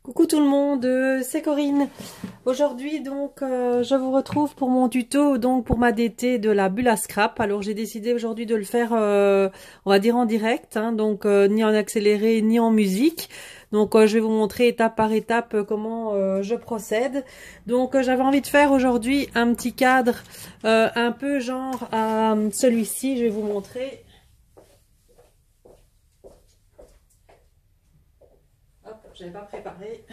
Coucou tout le monde, c'est Corinne. Aujourd'hui donc je vous retrouve pour mon tuto donc pour ma DT de la bulle à scrap. Alors j'ai décidé aujourd'hui de le faire on va dire en direct, hein, donc ni en accéléré ni en musique. Donc je vais vous montrer étape par étape comment je procède. Donc j'avais envie de faire aujourd'hui un petit cadre un peu genre à celui-ci, je vais vous montrer. J'avais pas préparé.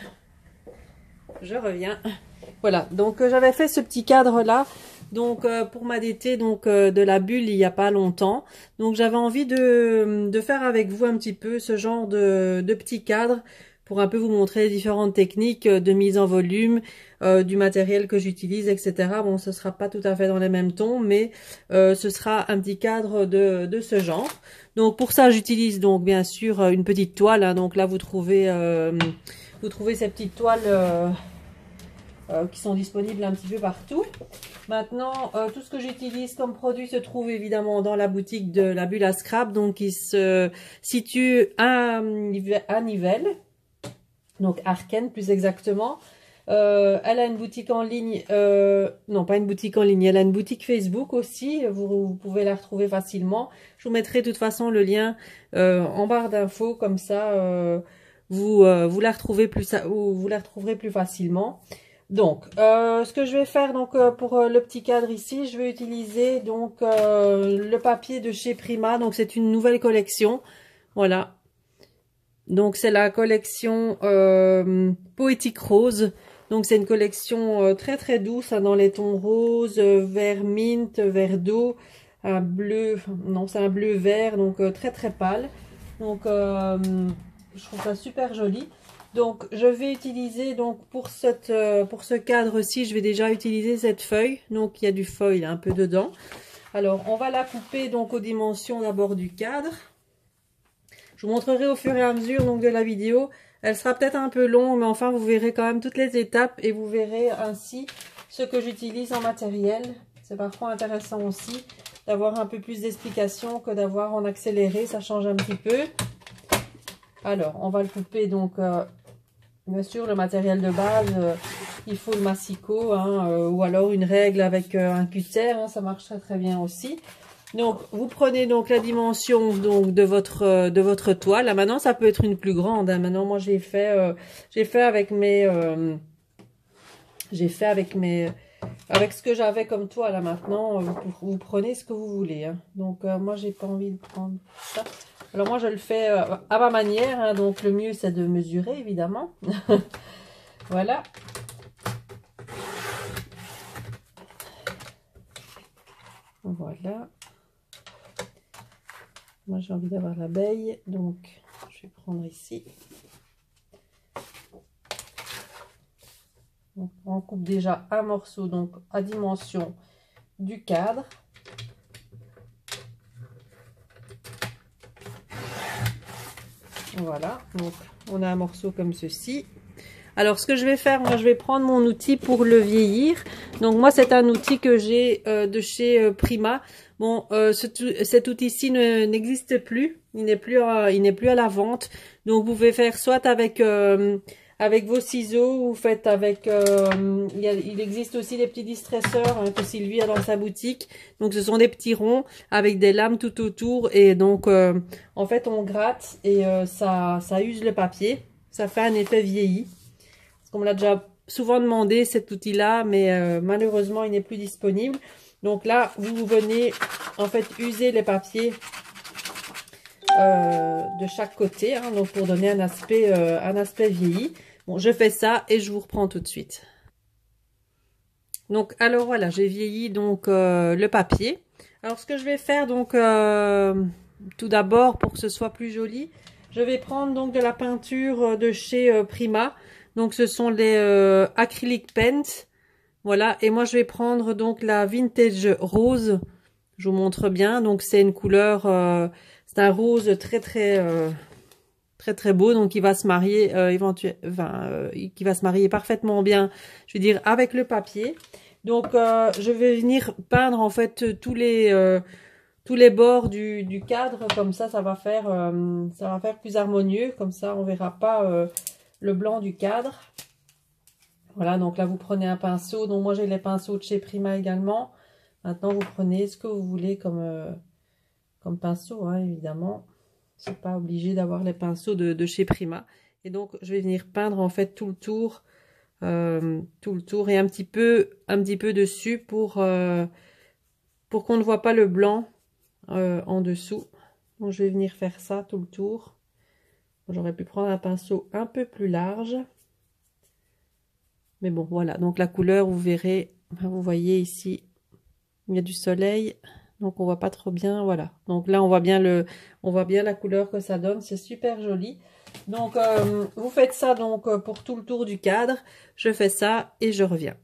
Je reviens. Voilà, donc j'avais fait ce petit cadre là, donc pour ma DT donc de la bulle il y a pas longtemps. Donc j'avais envie de faire avec vous un petit peu ce genre de petit cadre pour un peu vous montrer les différentes techniques de mise en volume, du matériel que j'utilise, etc. Bon, ce sera pas tout à fait dans les mêmes tons, mais ce sera un petit cadre de ce genre. Donc pour ça j'utilise donc bien sûr une petite toile, hein. Donc là vous trouvez ces petites toiles qui sont disponibles un petit peu partout. Maintenant, tout ce que j'utilise comme produit se trouve évidemment dans la boutique de la bulle à scrap, donc qui se situe à Nivelles, donc Arken plus exactement. Elle a une boutique en ligne, non pas une boutique en ligne, elle a une boutique Facebook aussi, vous pouvez la retrouver facilement. Je vous mettrai de toute façon le lien en barre d'infos, comme ça vous la retrouverez plus facilement. Donc, ce que je vais faire donc pour le petit cadre ici, je vais utiliser donc le papier de chez Prima. Donc c'est une nouvelle collection, voilà. Donc c'est la collection Poétique Rose. Donc c'est une collection très très douce, hein, dans les tons rose, vert mint, vert d'eau, un bleu, non c'est un bleu vert, donc très très pâle. Donc je trouve ça super joli. Donc je vais utiliser donc pour ce cadre-ci, je vais déjà utiliser cette feuille. Donc il y a du foil un peu dedans. Alors on va la couper donc aux dimensions d'abord du cadre. Je vous montrerai au fur et à mesure donc de la vidéo. Elle sera peut-être un peu longue, mais enfin vous verrez quand même toutes les étapes et vous verrez ainsi ce que j'utilise en matériel. C'est parfois intéressant aussi d'avoir un peu plus d'explications que d'avoir en accéléré, ça change un petit peu. Alors on va le couper donc... bien sûr, le matériel de base, il faut le massicot, hein, ou alors une règle avec un cutter, hein, ça marche très très bien aussi. Donc, vous prenez donc la dimension donc de votre toile. Là, maintenant, ça peut être une plus grande, hein. Maintenant, moi, j'ai fait avec avec ce que j'avais comme toile. Là, maintenant, vous prenez ce que vous voulez, hein. Donc, moi, j'ai pas envie de prendre ça. Alors moi je le fais à ma manière, hein, donc le mieux c'est de mesurer évidemment. Voilà. Voilà. Moi j'ai envie d'avoir l'abeille, donc je vais prendre ici. Donc, on coupe déjà un morceau donc à dimension du cadre. Voilà, donc on a un morceau comme ceci. Alors ce que je vais faire, moi je vais prendre mon outil pour le vieillir. Donc moi c'est un outil que j'ai de chez Prima. Bon, cet outil-ci n'existe plus, il n'est plus à la vente. Donc vous pouvez faire soit avec vos ciseaux, vous faites avec... il existe aussi des petits distresseurs, hein, que Sylvie a dans sa boutique. Donc ce sont des petits ronds avec des lames tout autour. Et donc en fait on gratte et ça use le papier. Ça fait un effet vieilli. Parce qu'on me l'a déjà souvent demandé cet outil-là, mais malheureusement il n'est plus disponible. Donc là vous venez en fait user les papiers de chaque côté, hein, donc pour donner un aspect vieilli. Bon, je fais ça et je vous reprends tout de suite. Donc alors voilà, j'ai vieilli donc le papier. Alors ce que je vais faire donc tout d'abord pour que ce soit plus joli, je vais prendre donc de la peinture de chez Prima. Donc ce sont les acrylic paints. Voilà, et moi je vais prendre donc la vintage rose. Je vous montre bien. Donc c'est une couleur, c'est un rose très très beau, donc il va se marier qui va se marier parfaitement bien, je veux dire, avec le papier. Donc je vais venir peindre en fait tous les bords du cadre, comme ça va faire plus harmonieux, comme ça on verra pas le blanc du cadre. Voilà, donc là vous prenez un pinceau. Donc moi j'ai les pinceaux de chez Prima également. Maintenant vous prenez ce que vous voulez comme pinceau, hein, évidemment. C'est pas obligé d'avoir les pinceaux de chez Prima. Et donc je vais venir peindre en fait tout le tour et un petit peu dessus pour qu'on ne voit pas le blanc en dessous. Donc je vais venir faire ça tout le tour. J'aurais pu prendre un pinceau un peu plus large. Mais bon, voilà. Donc la couleur, vous verrez, vous voyez ici, il y a du soleil. Donc on voit pas trop bien, voilà. Donc là, on voit bien la couleur que ça donne. C'est super joli. Donc vous faites ça donc pour tout le tour du cadre. Je fais ça et je reviens.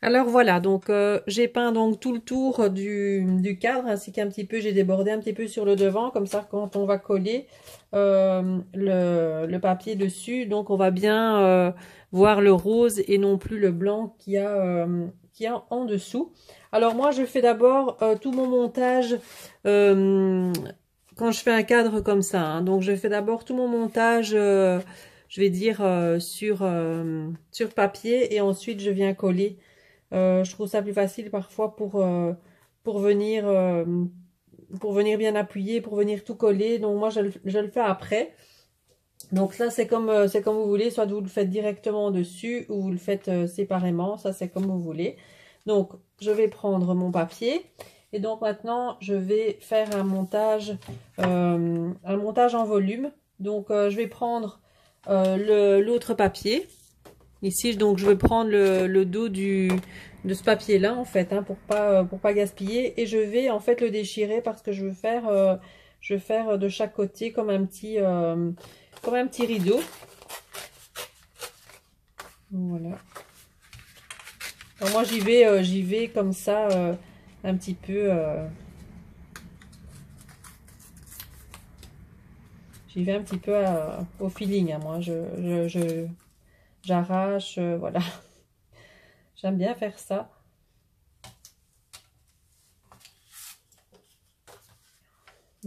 Alors voilà, donc j'ai peint donc tout le tour du cadre, ainsi qu'un petit peu, j'ai débordé un petit peu sur le devant, comme ça quand on va coller le papier dessus, donc on va bien voir le rose et non plus le blanc qu'il y a en dessous. Alors moi je fais d'abord tout mon montage quand je fais un cadre comme ça, hein. Donc je fais d'abord tout mon montage, je vais dire sur papier, et ensuite je viens coller. Je trouve ça plus facile parfois pour venir bien appuyer, pour venir tout coller. Donc moi je le fais après. Donc ça c'est comme vous voulez, soit vous le faites directement dessus ou vous le faites séparément, ça c'est comme vous voulez. Donc je vais prendre mon papier et donc maintenant je vais faire un montage en volume. Donc je vais prendre l'autre papier. Ici, donc, je vais prendre le dos de ce papier-là, en fait, hein, pour pas gaspiller. Et je vais, en fait, le déchirer parce que je veux faire de chaque côté comme un petit rideau. Voilà. Alors, moi, j'y vais comme ça, un petit peu... j'y vais un petit peu au feeling, hein, moi. J'arrache, voilà. J'aime bien faire ça.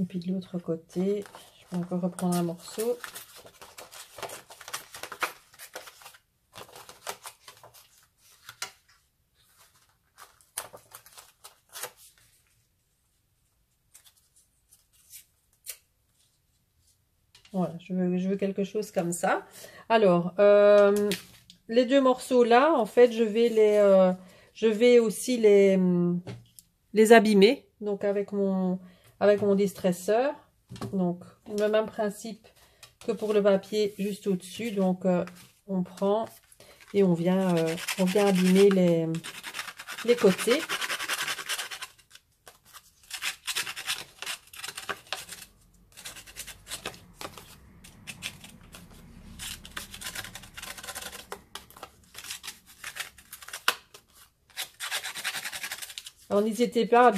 Et puis de l'autre côté, je peux encore reprendre un morceau. Voilà, je veux quelque chose comme ça. Alors, les deux morceaux là, en fait, je vais aussi les abîmer. Donc avec mon distresseur. Donc le même principe que pour le papier juste au-dessus. Donc on prend et on vient abîmer les côtés. Alors n'hésitez pas à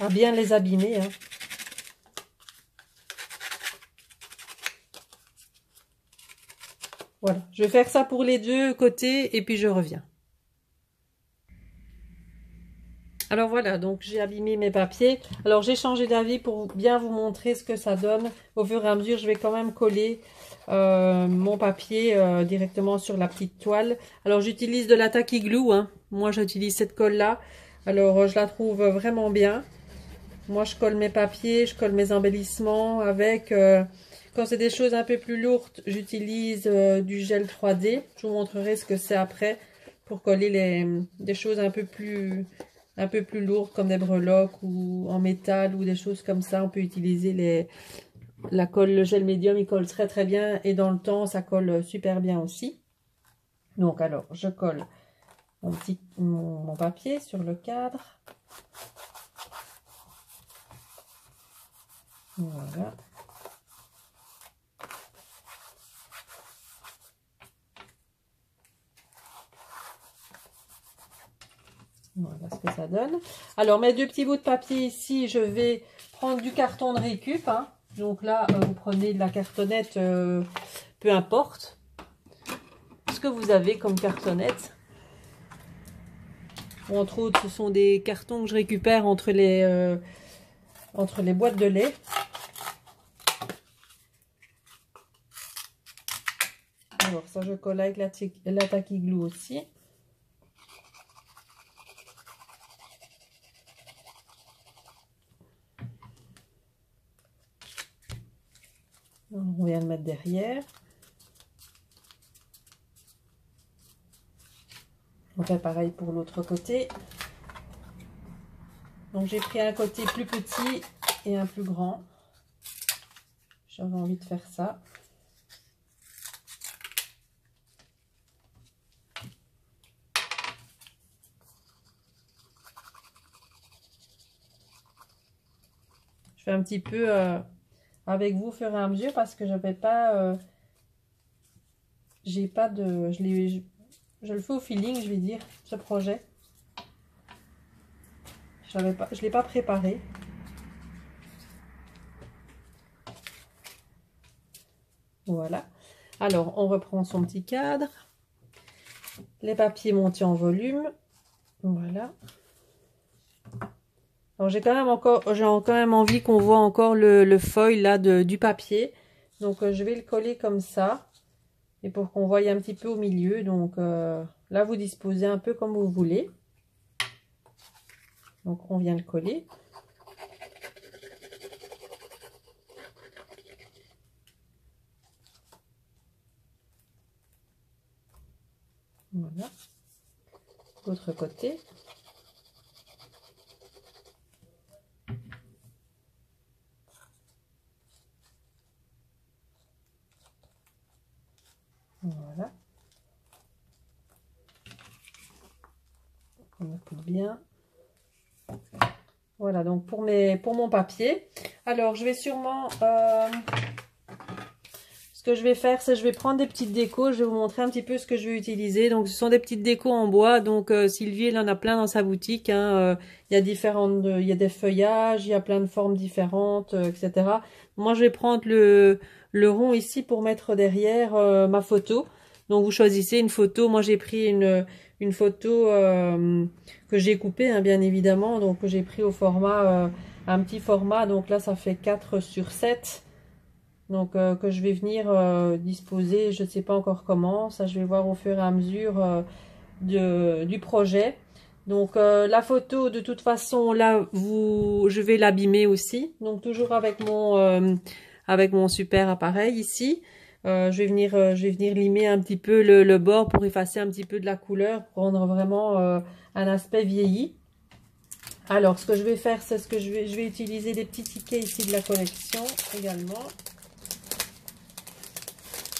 bien les abîmer, hein. Voilà, je vais faire ça pour les deux côtés et puis je reviens. Alors voilà, donc j'ai abîmé mes papiers. Alors j'ai changé d'avis pour bien vous montrer ce que ça donne. Au fur et à mesure, je vais quand même coller mon papier directement sur la petite toile. Alors j'utilise de la Tacky Glue, hein. Moi j'utilise cette colle là. Alors je la trouve vraiment bien. Moi je colle mes papiers, je colle mes embellissements avec... quand c'est des choses un peu plus lourdes, j'utilise du gel 3D. Je vous montrerai ce que c'est après pour coller des choses un peu plus lourdes comme des breloques ou en métal ou des choses comme ça. On peut utiliser la colle, le gel médium, il colle très très bien et dans le temps ça colle super bien aussi. Donc alors je colle mon papier sur le cadre. Voilà. Voilà ce que ça donne. Alors mes deux petits bouts de papier ici, je vais prendre du carton de récup, hein. Donc là, vous prenez de la cartonnette, peu importe ce que vous avez comme cartonnette. Bon, entre autres, ce sont des cartons que je récupère entre les boîtes de lait. ça je colle avec la Tacky Glue aussi. On vient le mettre derrière. On fait pareil pour l'autre côté. Donc j'ai pris un côté plus petit et un plus grand. J'avais envie de faire ça. Je fais un petit peu avec vous au fur et à mesure parce que je vais pas, j'ai pas de, je le fais au feeling, je vais dire, ce projet. Je l'ai pas préparé. Voilà. Alors, on reprend son petit cadre. Les papiers montés en volume. Voilà. Alors, j'ai quand même envie qu'on voit encore le foil là du papier. Donc, je vais le coller comme ça. Et pour qu'on voie un petit peu au milieu. Donc, là, vous disposez un peu comme vous voulez. Donc, on vient le coller. Voilà. L'autre côté. Voilà. On écoute bien. Voilà, donc pour mon papier. Alors, je vais sûrement... ce que je vais faire, c'est je vais prendre des petites décos. Je vais vous montrer un petit peu ce que je vais utiliser. Donc, ce sont des petites décos en bois. Donc, Sylvie, elle en a plein dans sa boutique. Hein. Il y a il y a des feuillages, il y a plein de formes différentes, etc. Moi, je vais prendre le rond ici pour mettre derrière ma photo. Donc, vous choisissez une photo. Moi, j'ai pris une photo que j'ai coupée, hein, bien évidemment. Donc, j'ai pris au format, un petit format. Donc là, ça fait 4/7. Donc, que je vais venir disposer, je ne sais pas encore comment. Ça, je vais voir au fur et à mesure du projet. Donc, la photo, de toute façon, là, je vais l'abîmer aussi. Donc, toujours avec mon super appareil ici. Je vais venir limer un petit peu le bord pour effacer un petit peu de la couleur, pour rendre vraiment un aspect vieilli. Alors, ce que je vais faire, c'est je vais utiliser des petits tickets ici de la collection également.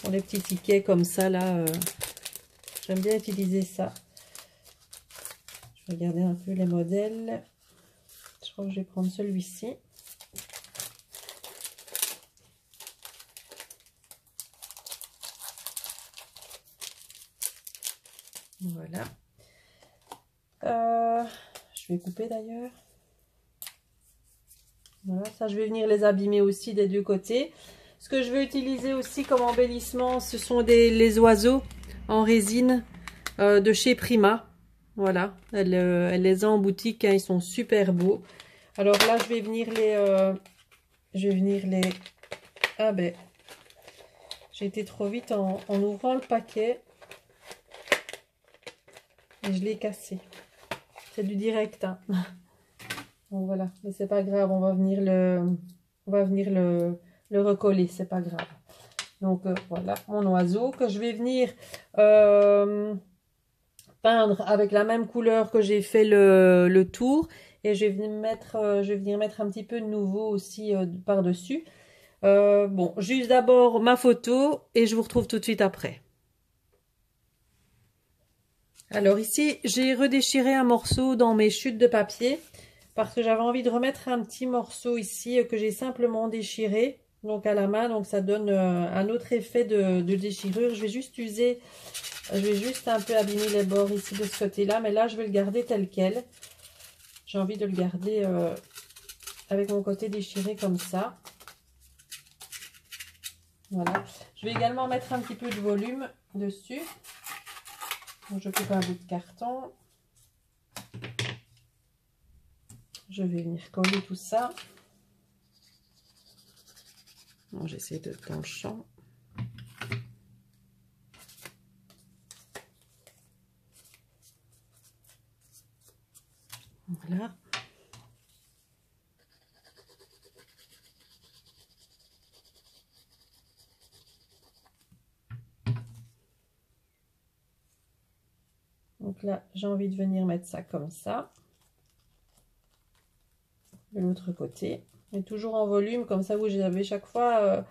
Pour les petits tickets comme ça, là, j'aime bien utiliser ça. Je vais regarder un peu les modèles. Je crois que je vais prendre celui-ci. Voilà. Je vais couper d'ailleurs. Voilà, ça je vais venir les abîmer aussi des deux côtés. Ce que je vais utiliser aussi comme embellissement, ce sont les oiseaux en résine de chez Prima. Voilà, elle les a en boutique, hein, ils sont super beaux. Alors là, je vais venir les... Ah ben, j'ai été trop vite en ouvrant le paquet. Et je l'ai cassé. C'est du direct, hein. Bon voilà, mais c'est pas grave, on va venir le recoller, c'est pas grave. Donc voilà, mon oiseau que je vais venir peindre avec la même couleur que j'ai fait le tour. Et je vais venir mettre un petit peu de nouveau aussi par-dessus. Bon, juste d'abord ma photo et je vous retrouve tout de suite après. Alors ici, j'ai redéchiré un morceau dans mes chutes de papier parce que j'avais envie de remettre un petit morceau ici que j'ai simplement déchiré, donc à la main, donc ça donne un autre effet de déchirure. Je vais juste un peu abîmer les bords ici de ce côté-là, mais là je vais le garder tel quel. J'ai envie de le garder avec mon côté déchiré comme ça. Voilà. Je vais également mettre un petit peu de volume dessus. Donc, je coupe un bout de carton. Je vais venir coller tout ça. Bon, j'essaie de dans le champ. Voilà. Donc là, j'ai envie de venir mettre ça comme ça. De l'autre côté. Et toujours en volume, comme ça vous avez chaque fois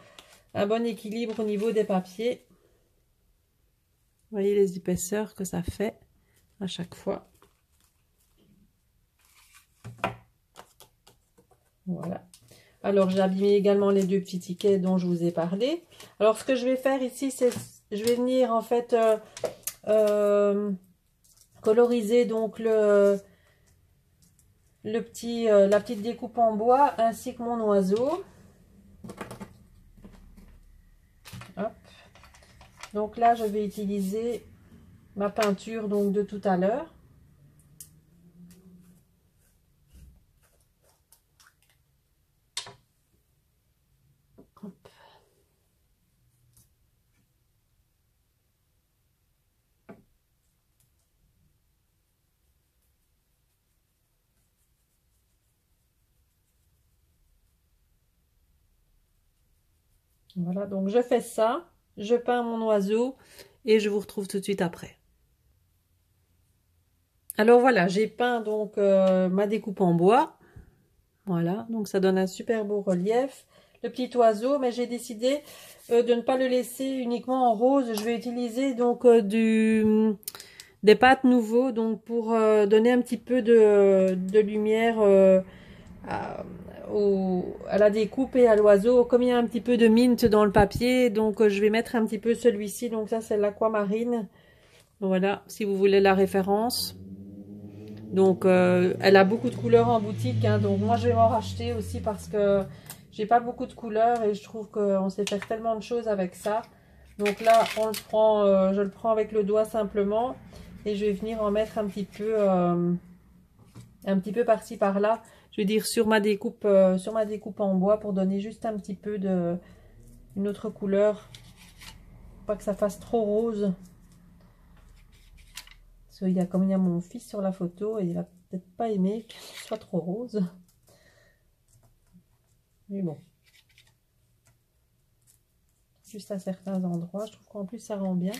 un bon équilibre au niveau des papiers. Vous voyez les épaisseurs que ça fait à chaque fois. Voilà. Alors j'ai abîmé également les deux petits tickets dont je vous ai parlé. Alors ce que je vais faire ici, c'est je vais venir en fait coloriser donc la petite découpe en bois ainsi que mon oiseau. Hop. Donc là, je vais utiliser ma peinture donc de tout à l'heure. Voilà, donc je fais ça, je peins mon oiseau et je vous retrouve tout de suite après. Alors voilà, j'ai peint donc ma découpe en bois. Voilà, donc ça donne un super beau relief. Le petit oiseau, mais j'ai décidé de ne pas le laisser uniquement en rose. Je vais utiliser donc des pâtes nouveaux donc pour donner un petit peu de lumière à la découpe et à l'oiseau. Comme il y a un petit peu de mint dans le papier, donc je vais mettre un petit peu celui-ci. Donc ça, c'est l'aquamarine. Voilà, si vous voulez la référence. Donc elle a beaucoup de couleurs en boutique, hein, donc moi je vais m'en racheter aussi parce que j'ai pas beaucoup de couleurs et je trouve qu'on sait faire tellement de choses avec ça. Donc là on le prend, je le prends avec le doigt simplement et je vais venir en mettre un petit peu par-ci par-là. Je veux dire sur ma découpe en bois pour donner juste un petit peu une autre couleur, pas que ça fasse trop rose. Parce qu'il y a comme il y a mon fils sur la photo et il a peut-être pas aimé que ce soit trop rose. Mais bon. Juste à certains endroits. Je trouve qu'en plus ça rend bien.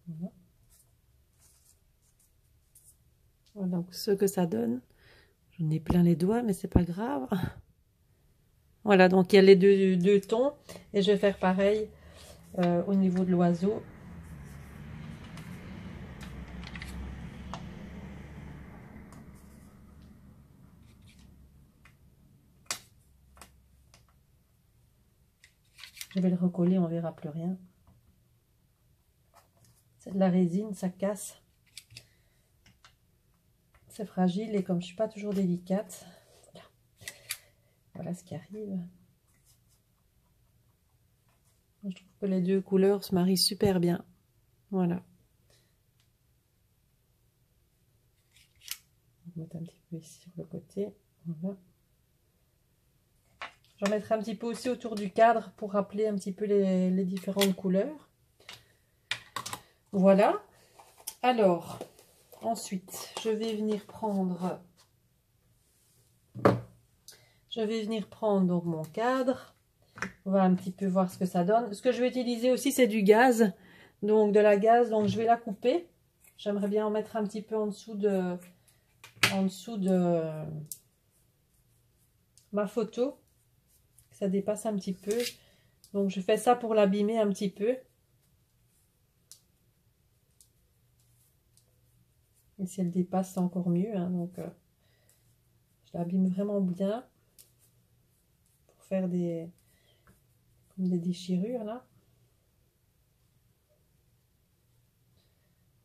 Voilà. Voilà donc ce que ça donne. J'en ai plein les doigts, mais c'est pas grave. Voilà, donc il y a les deux tons. Et je vais faire pareil au niveau de l'oiseau. Je vais le recoller, on verra plus rien. C'est de la résine, ça casse. C'est fragile et comme je suis pas toujours délicate, voilà ce qui arrive. Je trouve que les deux couleurs se marient super bien. Voilà. On va mettre un petit peu ici sur le côté. Voilà. J'en mettrai un petit peu aussi autour du cadre pour rappeler un petit peu les différentes couleurs. Voilà. Alors, ensuite, je vais venir prendre donc mon cadre. On va un petit peu voir ce que ça donne. Ce que je vais utiliser aussi, c'est du gaz. Donc, de la gaze. Donc, je vais la couper. J'aimerais bien en mettre un petit peu en dessous de ma photo. Que ça dépasse un petit peu. Donc, je fais ça pour l'abîmer un petit peu. Et si elle dépasse, c'est encore mieux. Hein, donc, je l'abîme vraiment bien. Pour faire comme des déchirures, là.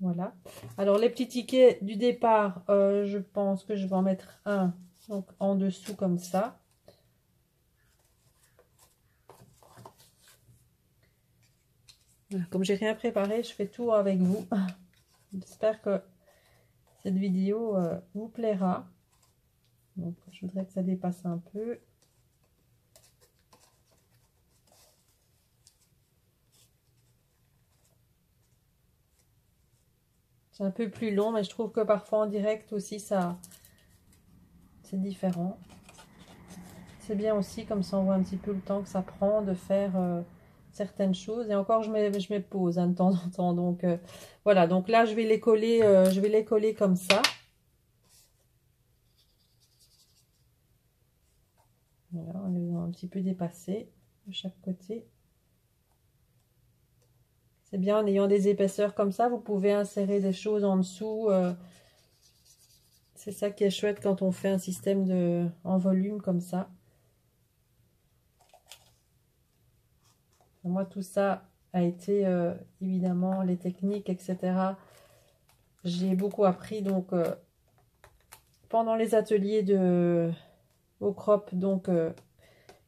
Voilà. Alors, les petits tickets du départ, je pense que je vais en mettre un donc, en dessous comme ça. Voilà. Comme j'ai rien préparé, je fais tout avec vous. J'espère que cette vidéo vous plaira. Donc, je voudrais que ça dépasse un peu. C'est un peu plus long, mais je trouve que parfois en direct aussi, ça, c'est différent. C'est bien aussi, comme ça on voit un petit peu le temps que ça prend de faire certaines choses. Et encore, je mets pause hein, de temps en temps. Donc voilà, donc là je vais les coller comme ça. Voilà, on les a un petit peu dépassés de chaque côté. C'est bien en ayant des épaisseurs comme ça, vous pouvez insérer des choses en dessous. C'est ça qui est chouette quand on fait un système en volume comme ça. Moi, tout ça a été, évidemment, les techniques, etc. J'ai beaucoup appris, donc, pendant les ateliers au crop, donc, que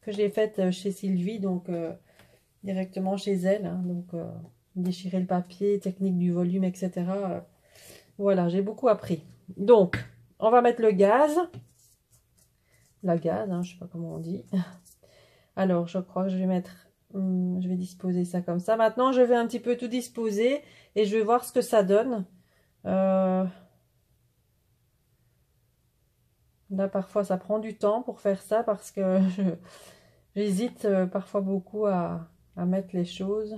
j'ai fait chez Sylvie, donc, directement chez elle. Hein, donc, déchirer le papier, technique du volume, etc. Voilà, j'ai beaucoup appris. Donc, on va mettre le gaz. La gaz, hein, je sais pas comment on dit. Alors, je crois que je vais mettre... je vais disposer ça comme ça. Maintenant, je vais un petit peu tout disposer et je vais voir ce que ça donne. Là, parfois, ça prend du temps pour faire ça parce que j'hésite parfois beaucoup à mettre les choses.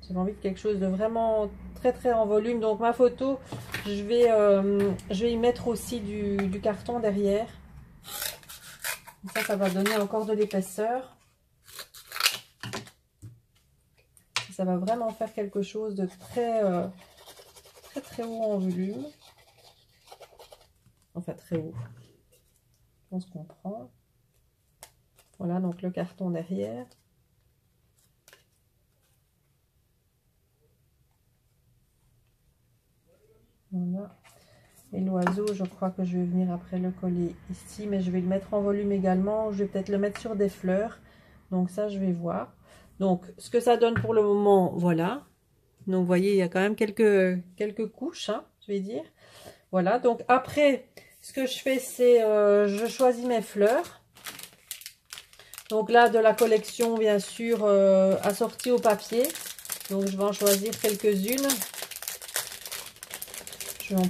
J'ai envie de quelque chose de vraiment très très en volume. Donc, ma photo, je vais y mettre aussi du carton derrière. Ça va donner encore de l'épaisseur. Ça va vraiment faire quelque chose de très très haut en volume. Enfin, très haut. On se comprend. Voilà, donc le carton derrière. Voilà. Et l'oiseau, je crois que je vais venir après le coller ici, mais je vais le mettre en volume également. Je vais peut-être le mettre sur des fleurs. Donc ça, je vais voir. Donc, ce que ça donne pour le moment, voilà. Donc, vous voyez, il y a quand même quelques couches, hein, je vais dire. Voilà, donc après, ce que je fais, c'est je choisis mes fleurs. Donc là, de la collection, bien sûr, assortie au papier. Donc, je vais en choisir quelques-unes. Je vais en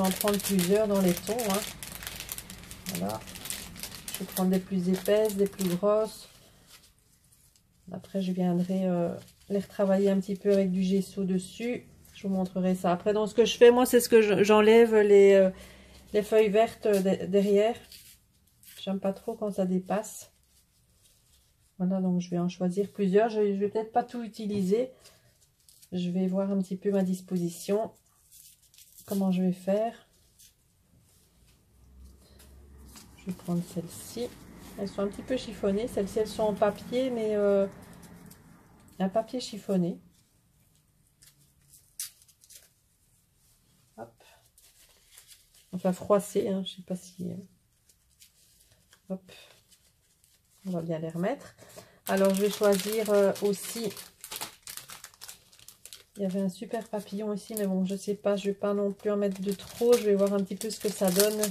prendre plusieurs dans les tons. Hein. Voilà. Je vais prendre des plus épaisses, des plus grosses. Après, je viendrai les retravailler un petit peu avec du gesso dessus. Je vous montrerai ça. Après, donc, ce que je fais, moi, c'est ce que j'enlève les feuilles vertes derrière. J'aime pas trop quand ça dépasse. Voilà, donc je vais en choisir plusieurs. Je vais peut-être pas tout utiliser. Je vais voir un petit peu ma disposition. Comment je vais faire. Je vais prendre celle-ci. Elles sont un petit peu chiffonnées. Celles-ci, elles sont en papier, mais un papier chiffonné. Hop. Enfin, froissé. Hein, je sais pas si... Hop. On va bien les remettre. Alors, je vais choisir aussi... Il y avait un super papillon ici, mais bon, je sais pas, je vais pas non plus en mettre de trop. Je vais voir un petit peu ce que ça donne.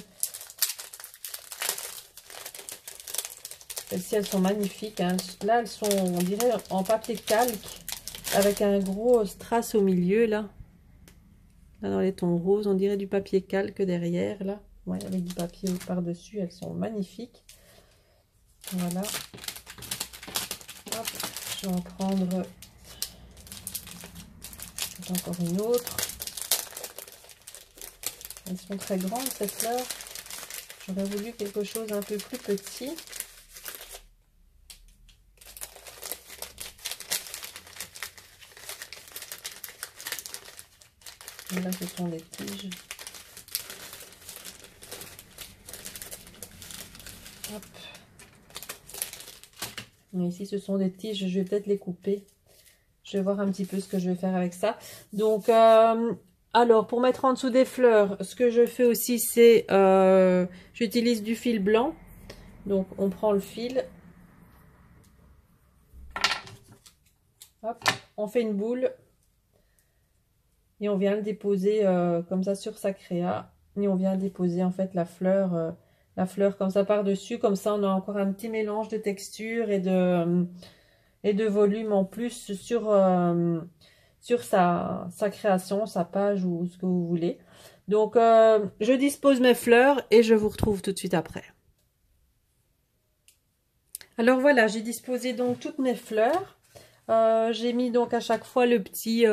Celles-ci, elles sont magnifiques. Hein. Là, elles sont, on dirait, en papier calque, avec un gros strass au milieu, là. Là, dans les tons roses, on dirait du papier calque derrière, là. Ouais, avec du papier par-dessus, elles sont magnifiques. Voilà. Hop, je vais en prendre... encore une autre. Elles sont très grandes ces fleurs. J'aurais voulu quelque chose un peu plus petit. Et là, ce sont des tiges. Hop. Mais ici, ce sont des tiges. Je vais peut-être les couper. Je vais voir un petit peu ce que je vais faire avec ça. Donc, alors, pour mettre en dessous des fleurs, ce que je fais aussi, c'est... j'utilise du fil blanc. Donc, on prend le fil. Hop, on fait une boule. Et on vient le déposer comme ça sur sa créa. Et on vient déposer en fait la fleur comme ça par-dessus. Comme ça, on a encore un petit mélange de texture et de volume en plus sur sa création, sa page ou ce que vous voulez. Donc, je dispose mes fleurs et je vous retrouve tout de suite après. Alors voilà, j'ai disposé donc toutes mes fleurs. J'ai mis donc à chaque fois le petit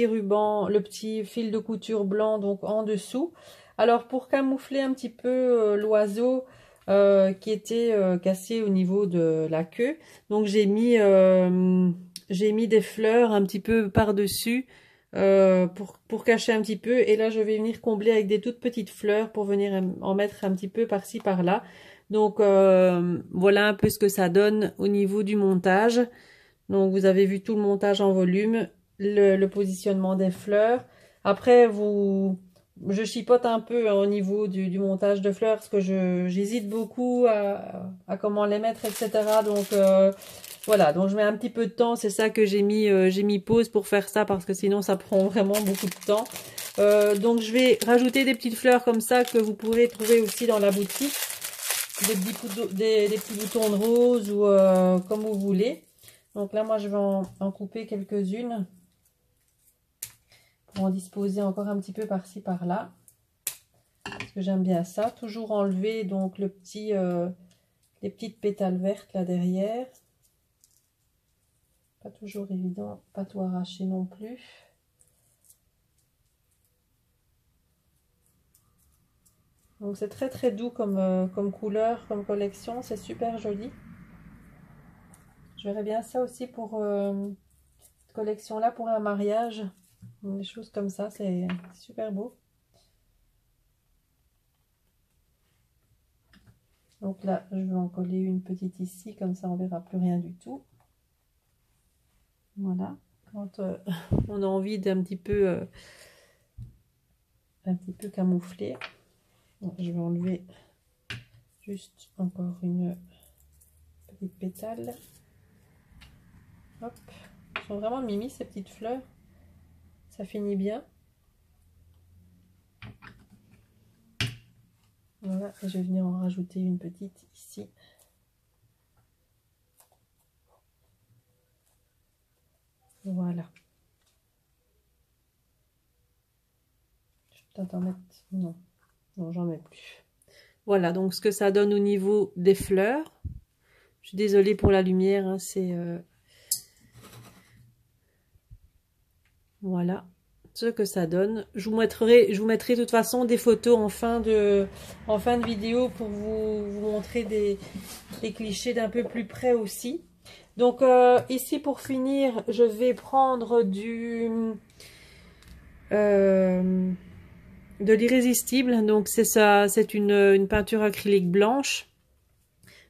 ruban, le petit fil de couture blanc donc en dessous. Alors pour camoufler un petit peu l'oiseau qui était cassé au niveau de la queue, donc j'ai mis des fleurs un petit peu par-dessus pour cacher un petit peu. Et là je vais venir combler avec des toutes petites fleurs pour venir en mettre un petit peu par-ci par-là. Donc voilà un peu ce que ça donne au niveau du montage. Donc vous avez vu tout le montage en volume, le positionnement des fleurs. Après je chipote un peu au niveau du montage de fleurs parce que j'hésite beaucoup à comment les mettre, etc. Donc voilà, donc je mets un petit peu de temps. C'est ça que j'ai mis pause pour faire ça parce que sinon ça prend vraiment beaucoup de temps. Donc je vais rajouter des petites fleurs comme ça que vous pourrez trouver aussi dans la boutique. Des petits boutons de rose ou comme vous voulez. Donc là, moi, je vais en couper quelques-unes pour en disposer encore un petit peu par-ci, par-là. Parce que j'aime bien ça. Toujours enlever donc les petites pétales vertes là derrière. Pas toujours évident, pas tout arracher non plus. Donc c'est très très doux comme couleur, comme collection. C'est super joli. Je verrais bien ça aussi pour cette collection-là pour un mariage. Des choses comme ça, c'est super beau. Donc là, je vais en coller une petite ici, comme ça on verra plus rien du tout. Voilà, quand on a envie d'un petit peu camoufler. Bon, je vais enlever juste encore une petite pétale. Hop, elles sont vraiment mimi ces petites fleurs. Ça finit bien. Voilà, et je vais venir en rajouter une petite ici. Voilà. Je vais peut-être en mettre... Non, non, j'en mets plus. Voilà, donc ce que ça donne au niveau des fleurs. Je suis désolée pour la lumière, hein, c'est... Voilà ce que ça donne. Je vous mettrai de toute façon des photos en fin de vidéo pour vous montrer des clichés d'un peu plus près aussi. Donc ici pour finir, je vais prendre de l'irrésistible. Donc c'est ça, c'est une peinture acrylique blanche.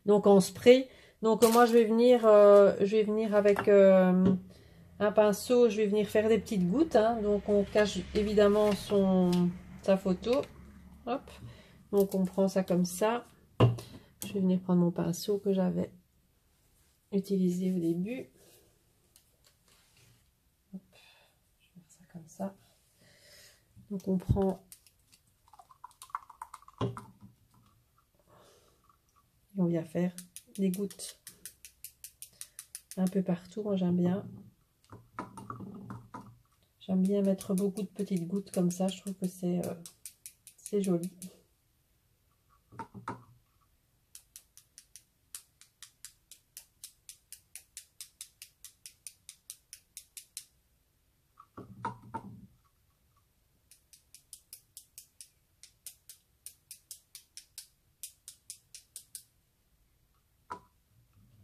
Donc en spray. Donc moi je vais venir avec un pinceau, je vais venir faire des petites gouttes, hein. Donc on cache évidemment sa photo. Hop. Donc on prend ça comme ça. Je vais venir prendre mon pinceau que j'avais utilisé au début. Hop. Je vais faire ça comme ça. Donc on prend et on vient faire des gouttes un peu partout. Moi j'aime bien. J'aime bien mettre beaucoup de petites gouttes comme ça. Je trouve que c'est joli.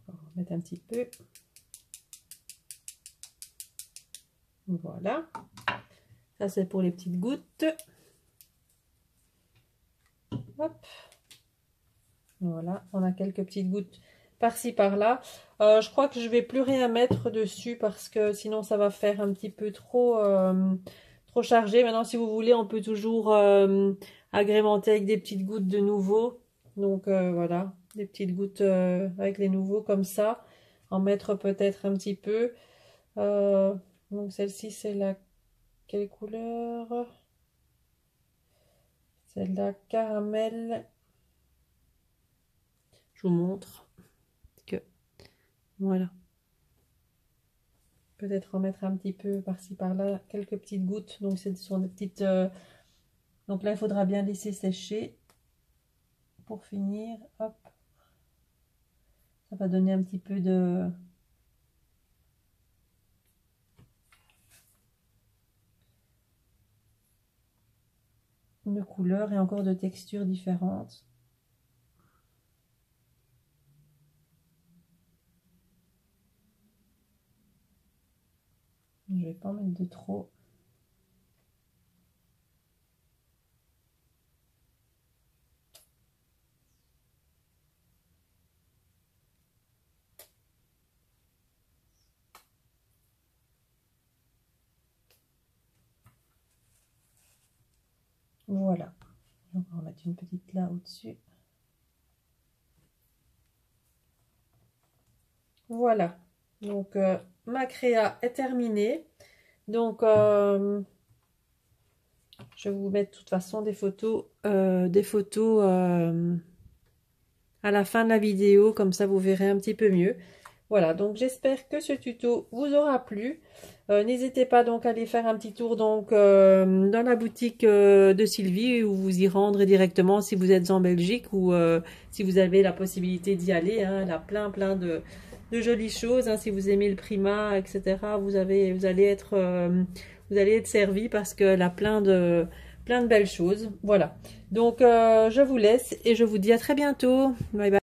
On va mettre un petit peu. Voilà. Ça c'est pour les petites gouttes. Hop. Voilà, on a quelques petites gouttes par-ci par-là. Je crois que je vais plus rien mettre dessus parce que sinon ça va faire un petit peu trop chargé. Maintenant, si vous voulez, on peut toujours agrémenter avec des petites gouttes de nouveau. Donc voilà, des petites gouttes avec les nouveaux comme ça. En mettre peut-être un petit peu. Donc celle-ci, c'est la... Quelle couleur? C'est la caramel. Je vous montre que voilà. peut-être en mettre un petit peu par-ci par-là, quelques petites gouttes. Donc ce sont des petites... Donc là, il faudra bien laisser sécher. Pour finir, hop. Ça va donner un petit peu de couleurs et encore de textures différentes. Je vais pas en mettre de trop. Voilà. On va en mettre une petite là au-dessus. Voilà. Donc, ma créa est terminée. Donc, je vais vous mettre de toute façon des photos à la fin de la vidéo. Comme ça, vous verrez un petit peu mieux. Voilà, donc j'espère que ce tuto vous aura plu. N'hésitez pas donc à aller faire un petit tour donc dans la boutique de Sylvie ou vous y rendre directement si vous êtes en Belgique ou si vous avez la possibilité d'y aller. Hein. Elle a plein de jolies choses. Hein. Si vous aimez le Prima, etc., vous allez être servi parce qu'elle a plein de belles choses. Voilà. Donc je vous laisse et je vous dis à très bientôt. Bye bye.